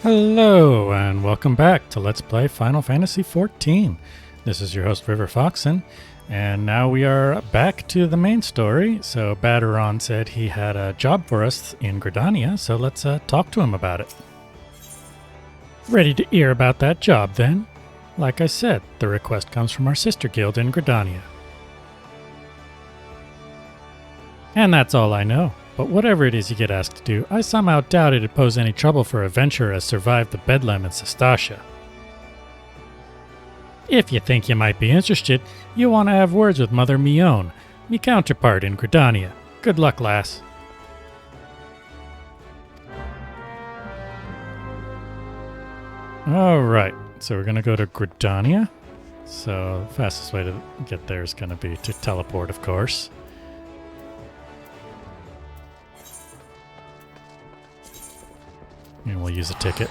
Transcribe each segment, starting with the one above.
Hello, and welcome back to Let's Play Final Fantasy XIV. This is your host, River Foxen, and now we are back to the main story. So Baderon said he had a job for us in Gridania, so let's talk to him about it. Ready to hear about that job, then? Like I said, the request comes from our sister guild in Gridania. And that's all I know. But whatever it is you get asked to do, I somehow doubt it'd pose any trouble for a venturer as survived the Bedlam in Sestasha. If you think you might be interested, you want to have words with Mother Mion, me counterpart in Gridania. Good luck, lass. Alright, so we're going to go to Gridania. So the fastest way to get there is going to be to teleport, of course. And we'll use a ticket.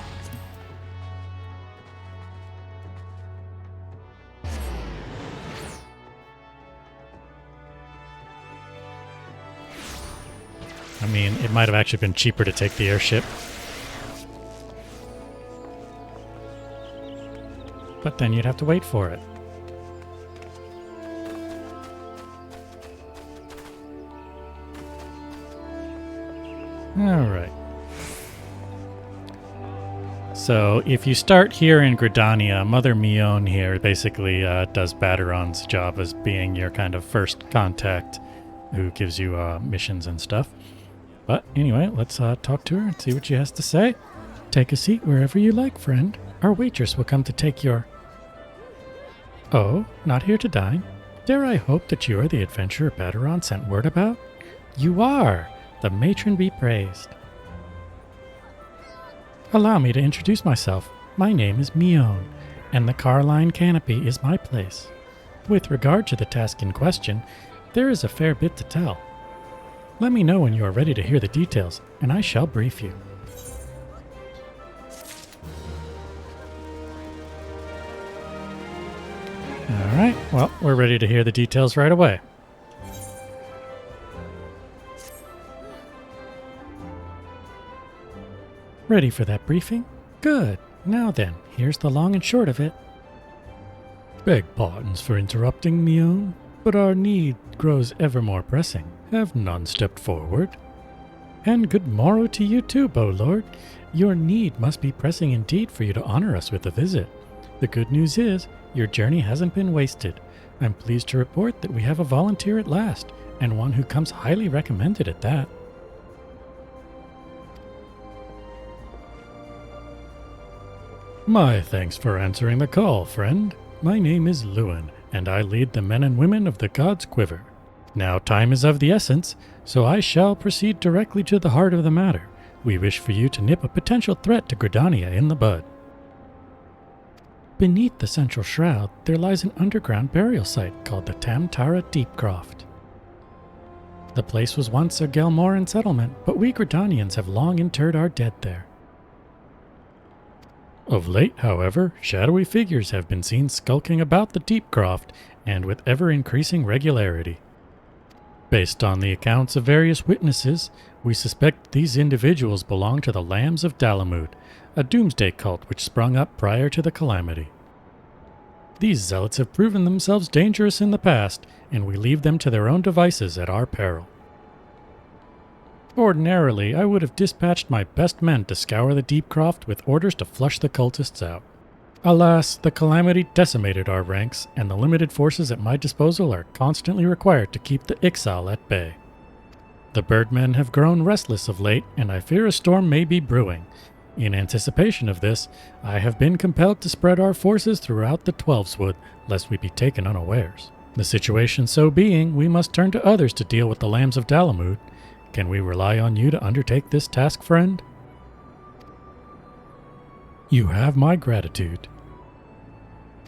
I mean, it might have actually been cheaper to take the airship. But then you'd have to wait for it. Alright. So, if you start here in Gridania, Mother Mion here basically does Baderon's job as being your kind of first contact who gives you missions and stuff. But anyway, let's talk to her and see what she has to say. Take a seat wherever you like, friend. Our waitress will come to take your... Oh, not here to dine? Dare I hope that you are the adventurer Baderon sent word about? You are! The matron be praised. Allow me to introduce myself. My name is Mion, and the Carline Canopy is my place. With regard to the task in question, there is a fair bit to tell. Let me know when you are ready to hear the details, and I shall brief you. Alright, well, we're ready to hear the details right away. Ready for that briefing? Good. Now then, here's the long and short of it. Beg pardons for interrupting, Mion, but our need grows ever more pressing. Have none stepped forward? And good morrow to you too, Bowlord. Your need must be pressing indeed for you to honor us with a visit. The good news is, your journey hasn't been wasted. I'm pleased to report that we have a volunteer at last, and one who comes highly recommended at that. My thanks for answering the call, friend. My name is Lewin, and I lead the men and women of the God's Quiver. Now time is of the essence, so I shall proceed directly to the heart of the matter. We wish for you to nip a potential threat to Gridania in the bud. Beneath the central shroud, there lies an underground burial site called the Tam-Tara Deepcroft. The place was once a Gelmoran settlement, but we Gridanians have long interred our dead there. Of late, however, shadowy figures have been seen skulking about the Deepcroft, and with ever-increasing regularity. Based on the accounts of various witnesses, we suspect these individuals belong to the Lambs of Dalamud, a doomsday cult which sprung up prior to the calamity. These zealots have proven themselves dangerous in the past, and we leave them to their own devices at our peril. Ordinarily, I would have dispatched my best men to scour the Deepcroft with orders to flush the cultists out. Alas, the calamity decimated our ranks, and the limited forces at my disposal are constantly required to keep the Ixal at bay. The birdmen have grown restless of late, and I fear a storm may be brewing. In anticipation of this, I have been compelled to spread our forces throughout the Twelveswood, lest we be taken unawares. The situation so being, we must turn to others to deal with the Lambs of Dalamud. Can we rely on you to undertake this task, friend? You have my gratitude.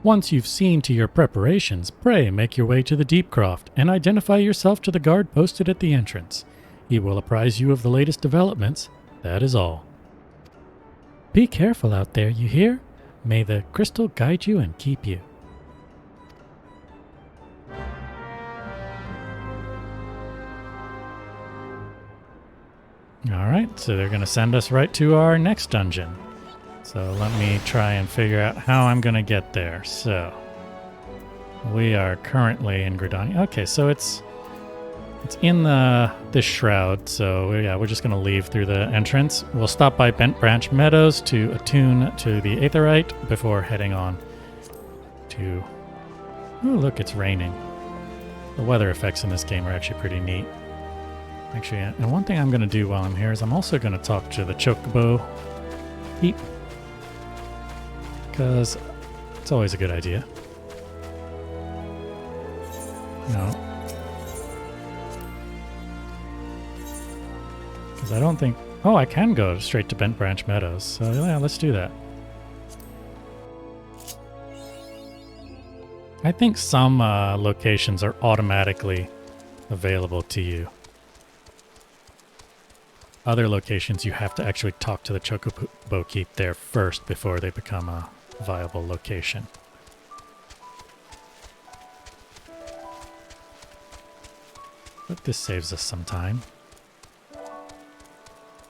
Once you've seen to your preparations, pray make your way to the Deepcroft and identify yourself to the guard posted at the entrance. He will apprise you of the latest developments. That is all. Be careful out there, you hear? May the crystal guide you and keep you. Alright, so they're going to send us right to our next dungeon. So let me try and figure out how I'm going to get there. So we are currently in Gridania. Okay, so it's in this shroud. So yeah, we're just going to leave through the entrance. We'll stop by Bent Branch Meadows to attune to the Aetheryte before heading on to... Ooh, look, it's raining. The weather effects in this game are actually pretty neat. Actually, and one thing I'm going to do while I'm here is I'm also going to talk to the Chocobo Peep, because it's always a good idea. No. Because I don't think... Oh, I can go straight to Bent Branch Meadows, so yeah, let's do that. I think some locations are automatically available to you. Other locations, you have to actually talk to the Chocobo Keep there first before they become a viable location. But this saves us some time.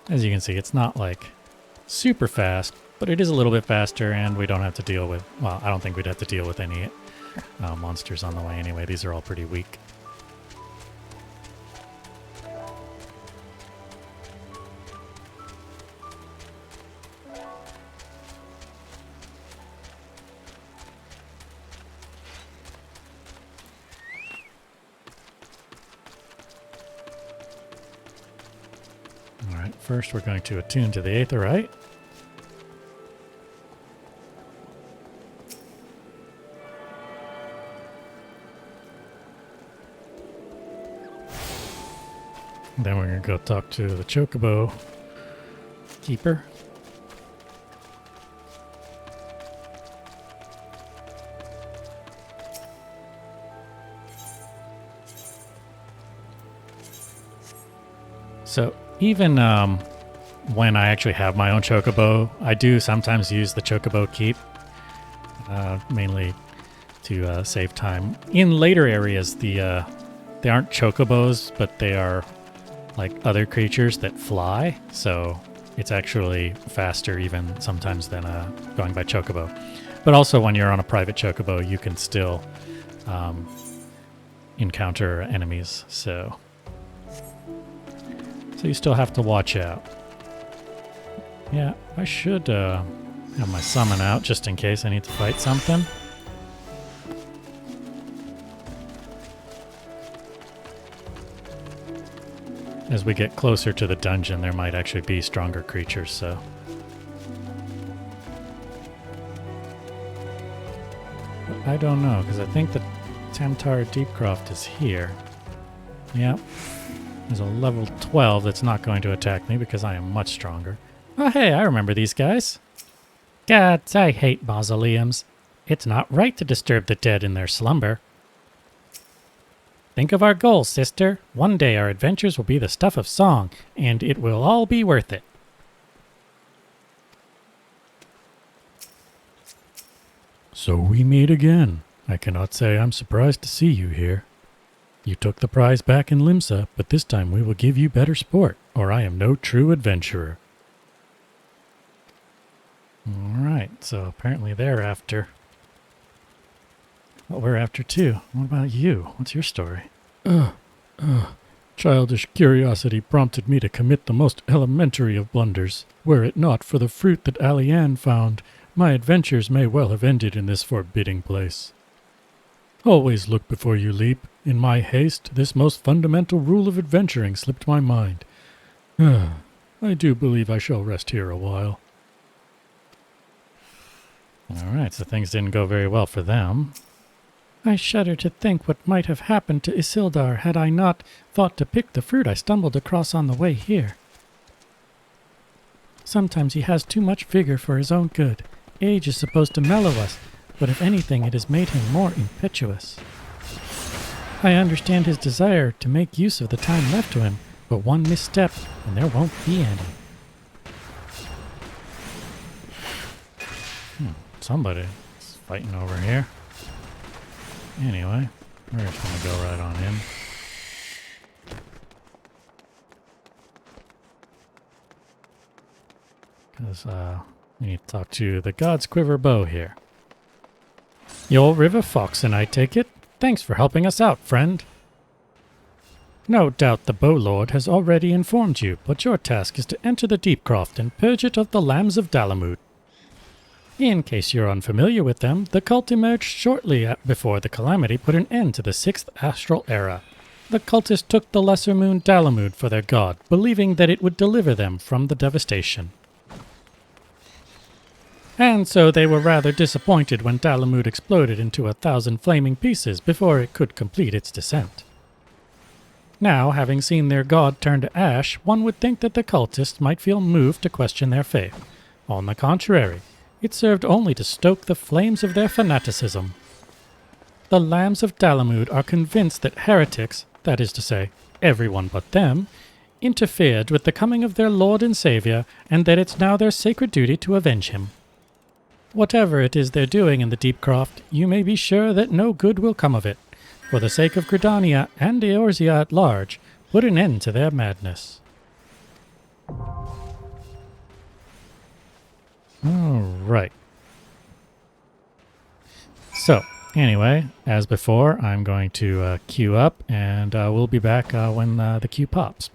As you can see, it's not like super fast, but it is a little bit faster, and we don't have to deal with... Well, I don't think we'd have to deal with any monsters on the way anyway. These are all pretty weak. Alright, first we're going to attune to the Aetheryte. Then we're going to go talk to the Chocobo Keeper. So even when I actually have my own Chocobo, I do sometimes use the Chocobo Keep, mainly to save time. In later areas, they aren't Chocobos, but they are like other creatures that fly, so it's actually faster even sometimes than going by Chocobo. But also when you're on a private Chocobo, you can still encounter enemies, so you still have to watch out. Yeah, I should have my summon out just in case I need to fight something. As we get closer to the dungeon, there might actually be stronger creatures, so... But I don't know, because I think the Tam-Tara Deepcroft is here. Yep. There's a level 12 that's not going to attack me because I am much stronger. Oh hey, I remember these guys. Gods, I hate mausoleums. It's not right to disturb the dead in their slumber. Think of our goal, sister. One day our adventures will be the stuff of song, and it will all be worth it. So we meet again. I cannot say I'm surprised to see you here. You took the prize back in Limsa, but this time we will give you better sport, or I am no true adventurer. Alright, so apparently they're after... Well, we're after too. What about you? What's your story? Childish curiosity prompted me to commit the most elementary of blunders. Were it not for the fruit that Alianne found, my adventures may well have ended in this forbidding place. Always look before you leap. In my haste, this most fundamental rule of adventuring slipped my mind. I do believe I shall rest here a while. Alright, so things didn't go very well for them. I shudder to think what might have happened to Isildur had I not thought to pick the fruit I stumbled across on the way here. Sometimes he has too much vigor for his own good. Age is supposed to mellow us, but if anything it has made him more impetuous. I understand his desire to make use of the time left to him, but one misstep and there won't be any. Somebody's fighting over here. Anyway, we're just going to go right on in. Because We need to talk to the God's Quiver Bow here. You're River Fox, and I take it? Thanks for helping us out, friend. No doubt the Bow Lord has already informed you, but your task is to enter the Deepcroft and purge it of the Lambs of Dalamud. In case you're unfamiliar with them, the cult emerged shortly before the Calamity put an end to the 6th Astral Era. The cultists took the lesser moon Dalamud for their god, believing that it would deliver them from the devastation. And so they were rather disappointed when Dalamud exploded into 1,000 flaming pieces before it could complete its descent. Now, having seen their god turn to ash, one would think that the cultists might feel moved to question their faith. On the contrary, it served only to stoke the flames of their fanaticism. The Lambs of Dalamud are convinced that heretics, that is to say, everyone but them, interfered with the coming of their Lord and Savior, and that it's now their sacred duty to avenge him. Whatever it is they're doing in the Deepcroft, you may be sure that no good will come of it. For the sake of Gridania and Eorzea at large, put an end to their madness. Alright. So, anyway, as before, I'm going to queue up, and we'll be back when the queue pops.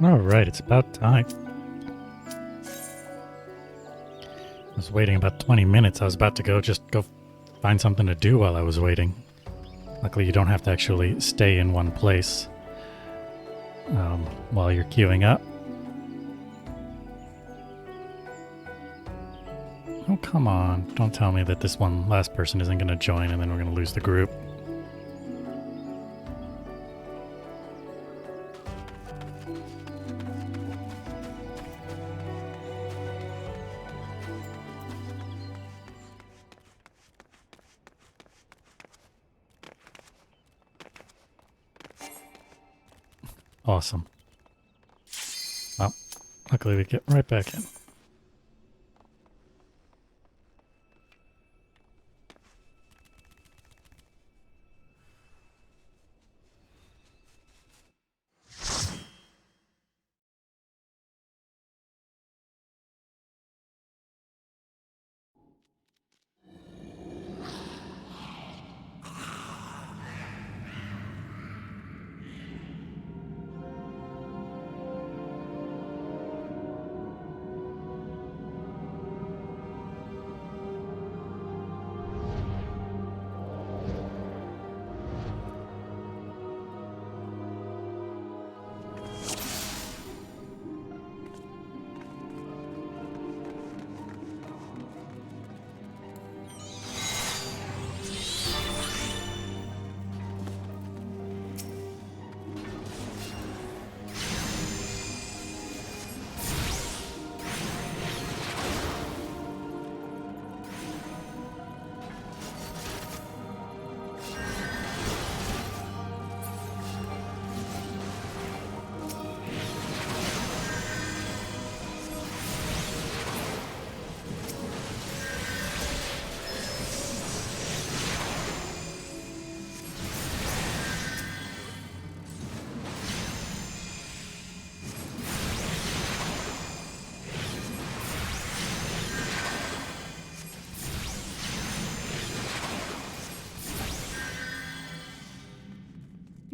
Alright, it's about time. I was waiting about 20 minutes. I was about to go find something to do while I was waiting. Luckily, you don't have to actually stay in one place while you're queuing up. Oh, come on. Don't tell me that this one last person isn't going to join and then we're going to lose the group. Awesome. Well, luckily we get right back in.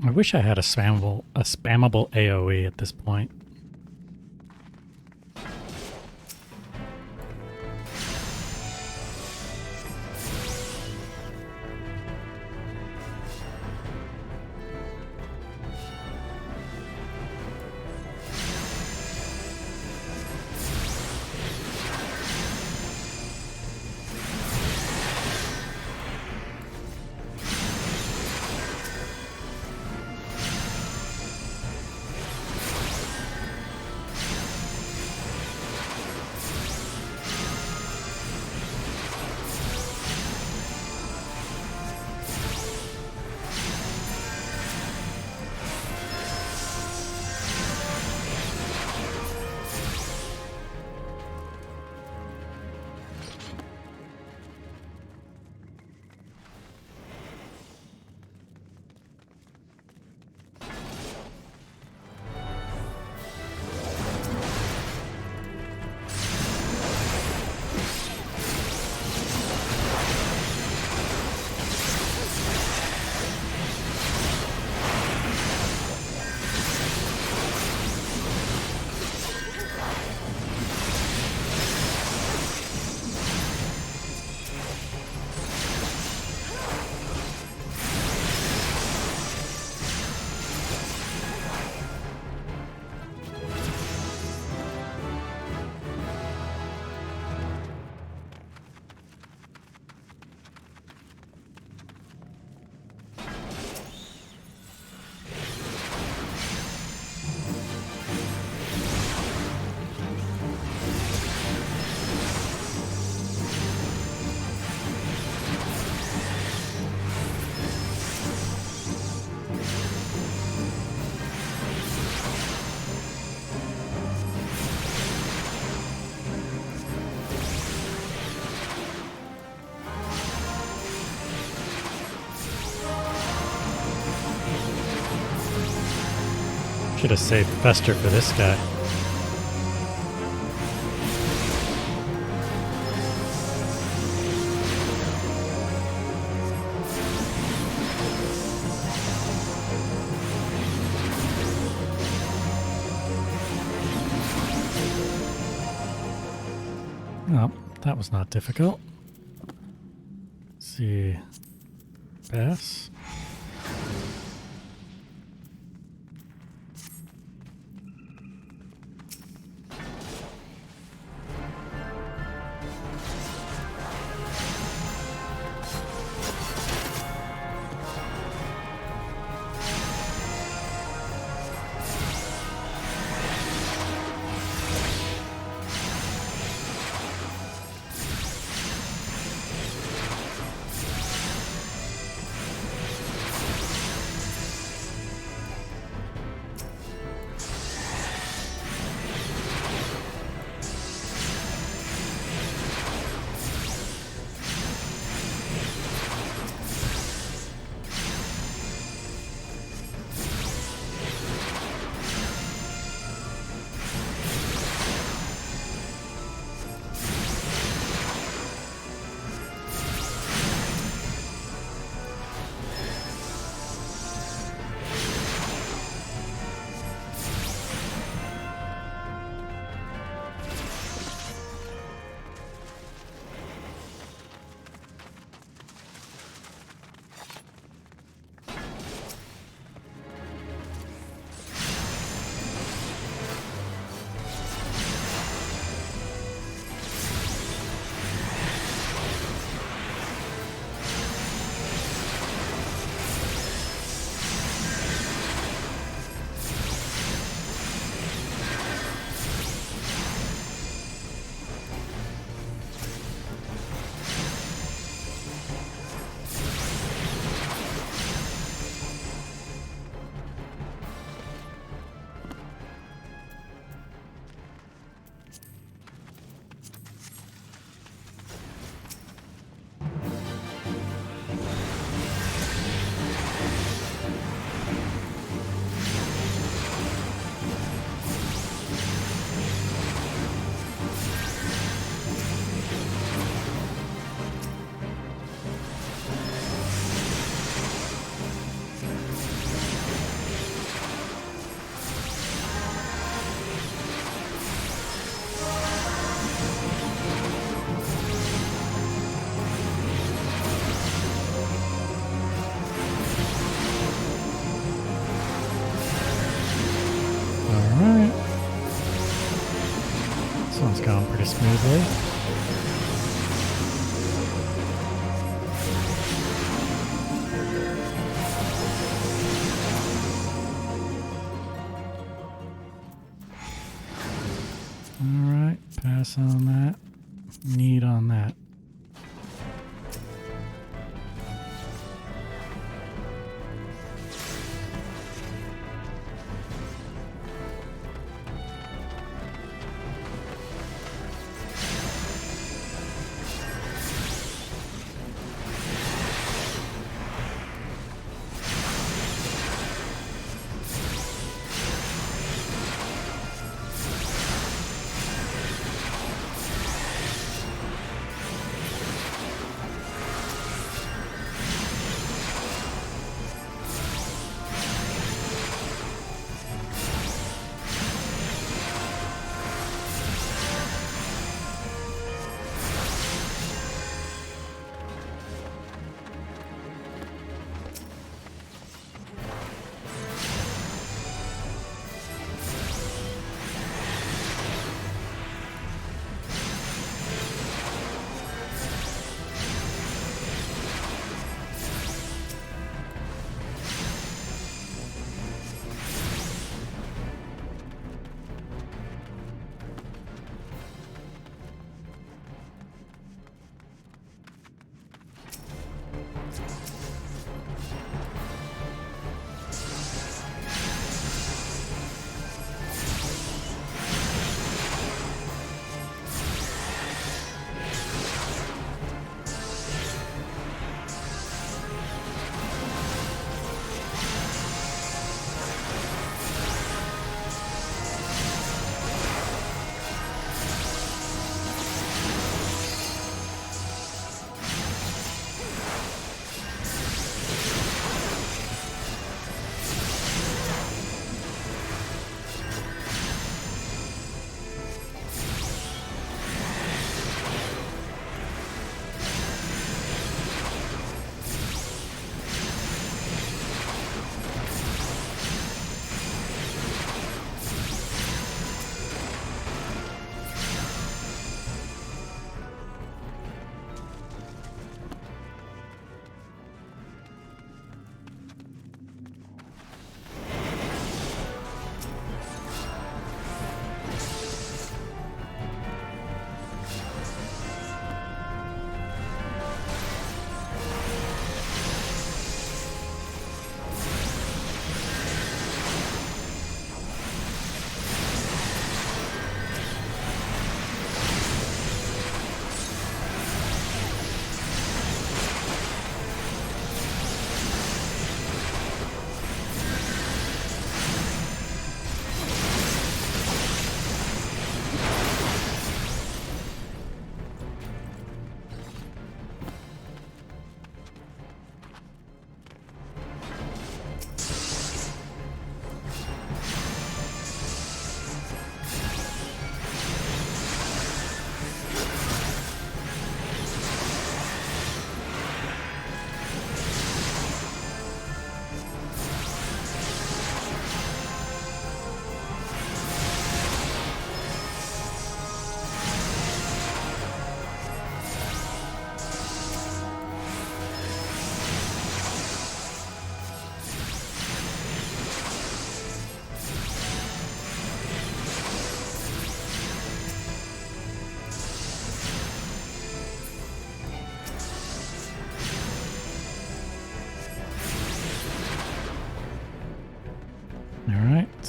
I wish I had a spammable AoE at this point. Should have saved Fester for this guy. Oh, that was not difficult. Let's see. Pass. Going pretty smoothly. Alright, pass on that. Need on that.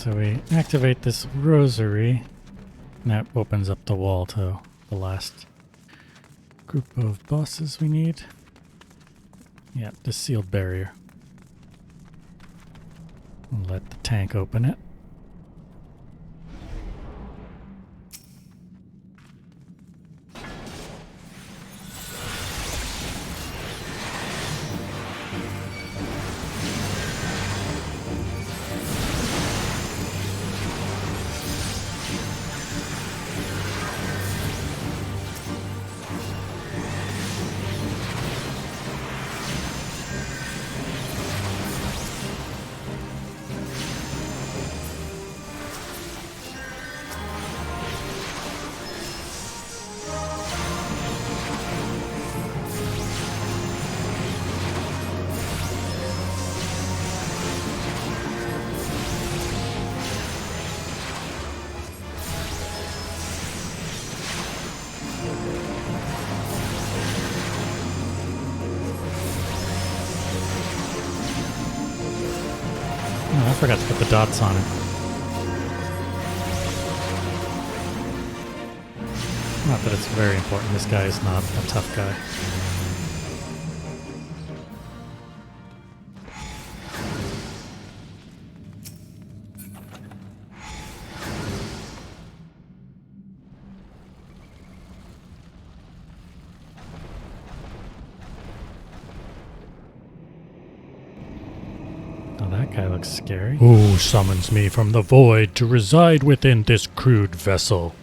So we activate this rosary, and that opens up the wall to the last group of bosses we need. Yeah, this sealed barrier. We'll let the tank open it. Oh, I forgot to put the dots on it. Not that it's very important. This guy is not a tough guy. Oh, that guy looks scary. Who summons me from the void to reside within this crude vessel?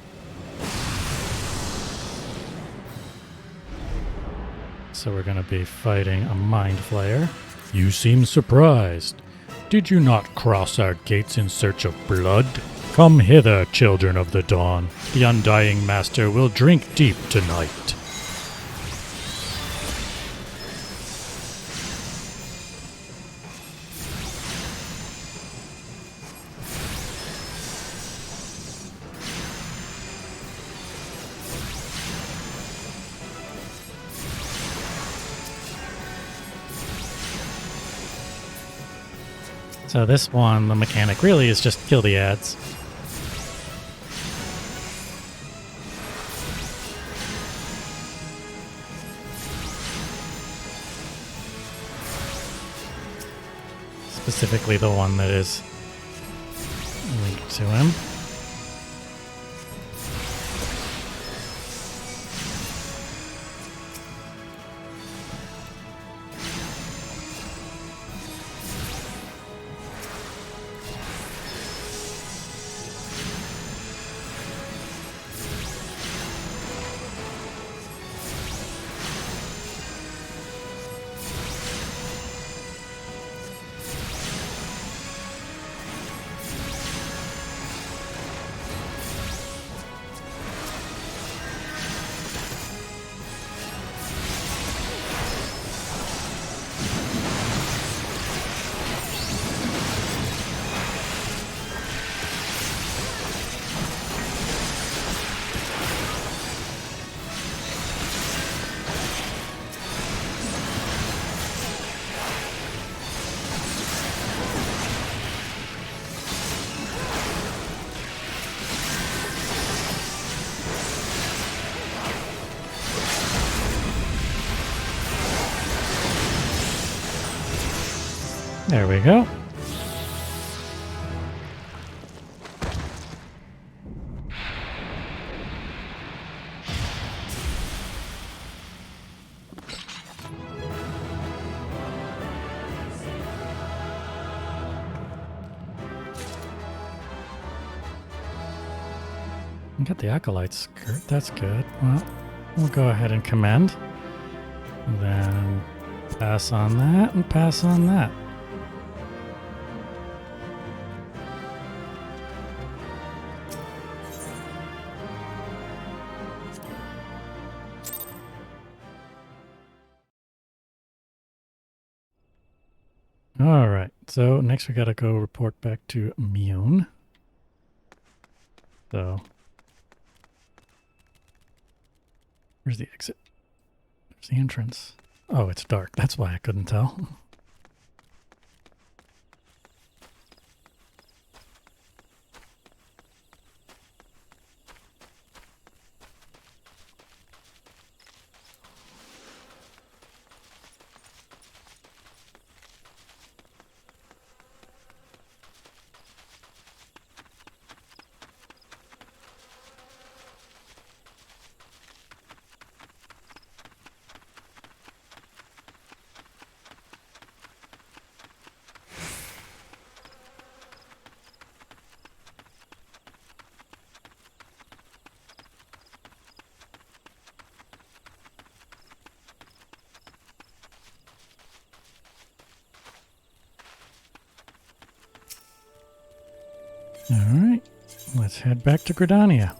So we're going to be fighting a mind flayer. You seem surprised. Did you not cross our gates in search of blood? Come hither, children of the dawn. The undying master will drink deep tonight. So this one, the mechanic really is just kill the ads. Specifically the one that is linked to him. There we go. We got the Acolyte skirt, that's good. Well, we'll go ahead and commend. And then pass on that and pass on that. Alright, so next we gotta go report back to Mion. So, where's the exit? There's the entrance. Oh, it's dark. That's why I couldn't tell. Alright, let's head back to Gridania.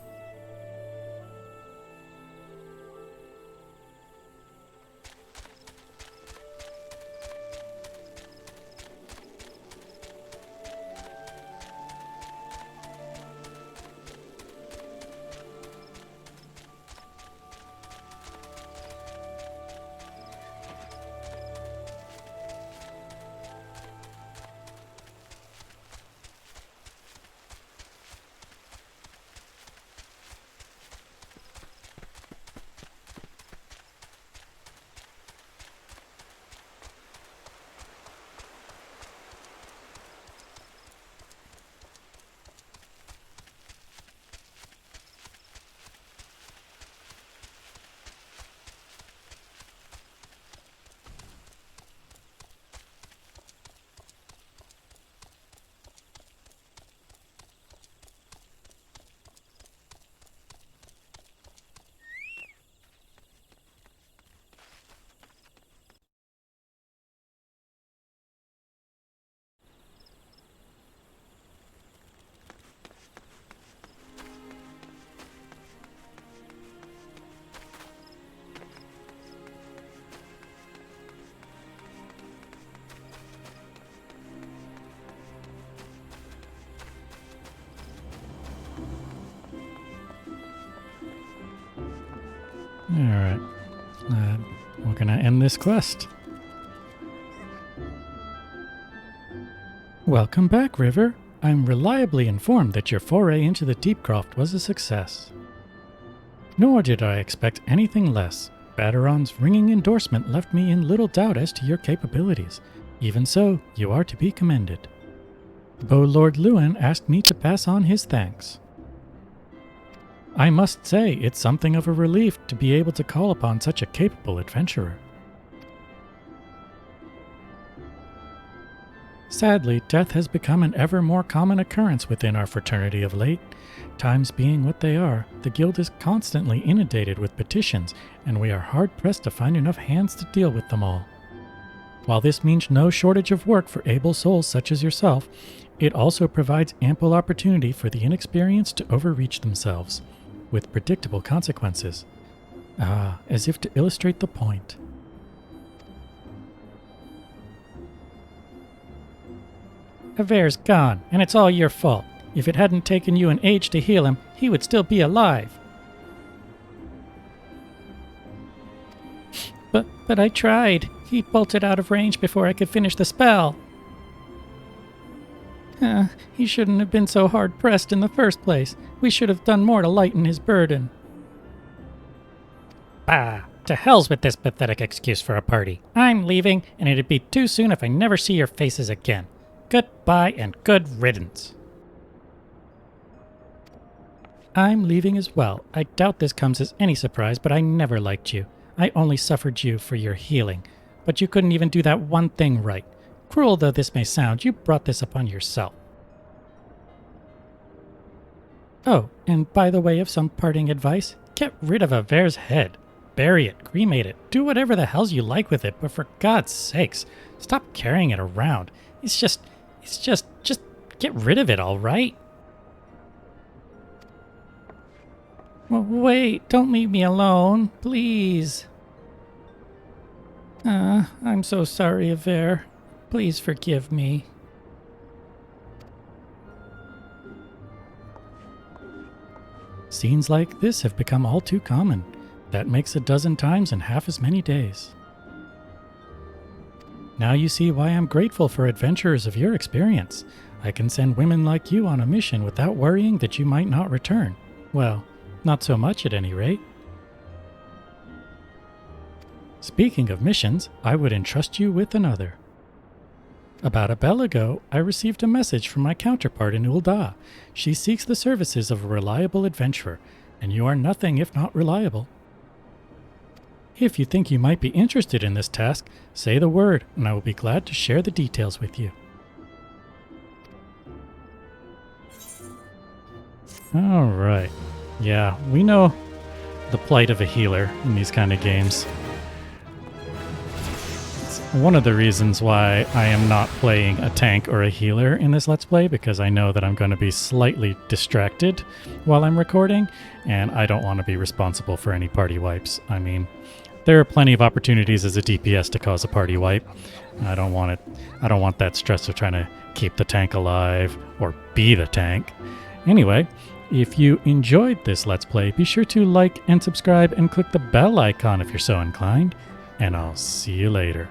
Alright, we're gonna end this quest. Welcome back, River. I'm reliably informed that your foray into the Deepcroft was a success. Nor did I expect anything less. Baderon's ringing endorsement left me in little doubt as to your capabilities. Even so, you are to be commended. Beau Lord Lewin asked me to pass on his thanks. I must say, it's something of a relief to be able to call upon such a capable adventurer. Sadly, death has become an ever more common occurrence within our fraternity of late. Times being what they are, the guild is constantly inundated with petitions, and we are hard-pressed to find enough hands to deal with them all. While this means no shortage of work for able souls such as yourself, it also provides ample opportunity for the inexperienced to overreach themselves, with predictable consequences. As if to illustrate the point. Avere's gone, and it's all your fault. If it hadn't taken you an age to heal him, he would still be alive. But I tried. He bolted out of range before I could finish the spell. He shouldn't have been so hard-pressed in the first place. We should have done more to lighten his burden. Bah! To hell's with this pathetic excuse for a party. I'm leaving, and it'd be too soon if I never see your faces again. Goodbye and good riddance. I'm leaving as well. I doubt this comes as any surprise, but I never liked you. I only suffered you for your healing. But you couldn't even do that one thing right. Cruel though this may sound, you brought this upon yourself. Oh, and by the way of some parting advice, get rid of Avere's head. Bury it, cremate it, do whatever the hells you like with it, but for God's sakes, stop carrying it around. It's just get rid of it, all right? Well, wait, don't leave me alone, please. I'm so sorry, Avere. Please forgive me. Scenes like this have become all too common. That makes a dozen times in half as many days. Now you see why I'm grateful for adventurers of your experience. I can send women like you on a mission without worrying that you might not return. Well, not so much at any rate. Speaking of missions, I would entrust you with another. About a bell ago, I received a message from my counterpart in Ul'Dah. She seeks the services of a reliable adventurer, and you are nothing if not reliable. If you think you might be interested in this task, say the word, and I will be glad to share the details with you. Alright. Yeah, we know the plight of a healer in these kind of games. one of the reasons why I am not playing a tank or a healer in this Let's Play, because I know that I'm going to be slightly distracted while I'm recording, and I don't want to be responsible for any party wipes. I mean, there are plenty of opportunities as a DPS to cause a party wipe. I don't want it. I don't want that stress of trying to keep the tank alive or be the tank. Anyway, if you enjoyed this Let's Play, be sure to like and subscribe and click the bell icon if you're so inclined, and I'll see you later.